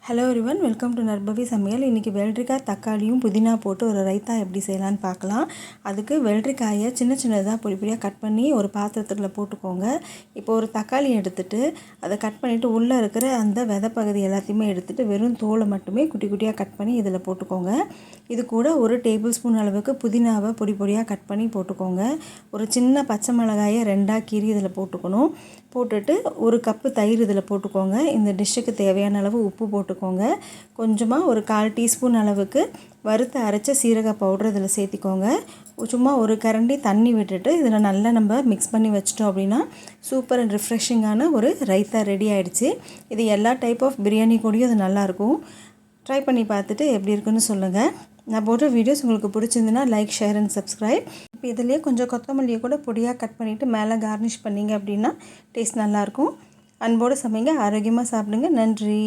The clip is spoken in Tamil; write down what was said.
ஹலோ எவ்ரிவன், வெல்கம் டு நர்பவி சமையல். இன்றைக்கி வெள்ளரிக்காய் தக்காளியும் புதினா போட்டு ஒரு ரைத்தா எப்படி செய்யலான்னு பார்க்கலாம். அதுக்கு வெள்ளரிக்காயை சின்ன சின்னதாக பொடி பொடியாக கட் பண்ணி ஒரு பாத்திரத்துக்குள்ளே போட்டுக்கோங்க. இப்போ ஒரு தக்காளி எடுத்துகிட்டு அதை கட் பண்ணிவிட்டு உள்ளே இருக்கிற அந்த விதை பகுதி எல்லாத்தையுமே எடுத்துகிட்டு வெறும் தோலை மட்டுமே குட்டி குட்டியாக கட் பண்ணி இதில் போட்டுக்கோங்க. இது கூட ஒரு டேபிள் ஸ்பூன் அளவுக்கு புதினாவை பொடி பொடியாக கட் பண்ணி போட்டுக்கோங்க. ஒரு சின்ன பச்சை மிளகாயை 2ஆக கீறி இதில் போட்டுக்கணும். போட்டுட்டு ஒரு கப்பு தயிர் இதில் போட்டுக்கோங்க. இந்த டிஷ்ஷுக்கு தேவையான அளவு உப்பு போட்டுக்கோங்க. கொஞ்சமாக ஒரு 1/4 டீஸ்பூன் அளவுக்கு வறுத்து அரைச்ச சீரக பவுடர் இதில் சேர்த்திக்கோங்க. சும்மா ஒரு கரண்டி தண்ணி விட்டுட்டு இதில் நல்லா நம்ம மிக்ஸ் பண்ணி வச்சிட்டோம் அப்படின்னா சூப்பர் அண்ட் ரிஃப்ரெஷிங்கான ஒரு ரைத்தா ரெடி ஆகிடுச்சு. இது எல்லா டைப் ஆஃப் பிரியாணி கூடயும் அது நல்லாயிருக்கும். ட்ரை பண்ணி பார்த்துட்டு எப்படி இருக்குன்னு சொல்லுங்கள். நான் போடுற வீடியோஸ் உங்களுக்கு பிடிச்சிருந்துன்னா லைக், ஷேர் அண்ட் சப்ஸ்கிரைப். இப்போ இதிலே கொஞ்சம் கொத்தமல்லியை கூட பொடியாக கட் பண்ணிவிட்டு மேலே கார்னிஷ் பண்ணிங்க அப்படின்னா டேஸ்ட் நல்லாயிருக்கும். அன்போடு சமைங்க, ஆரோக்கியமாக சாப்பிடுங்க. நன்றி.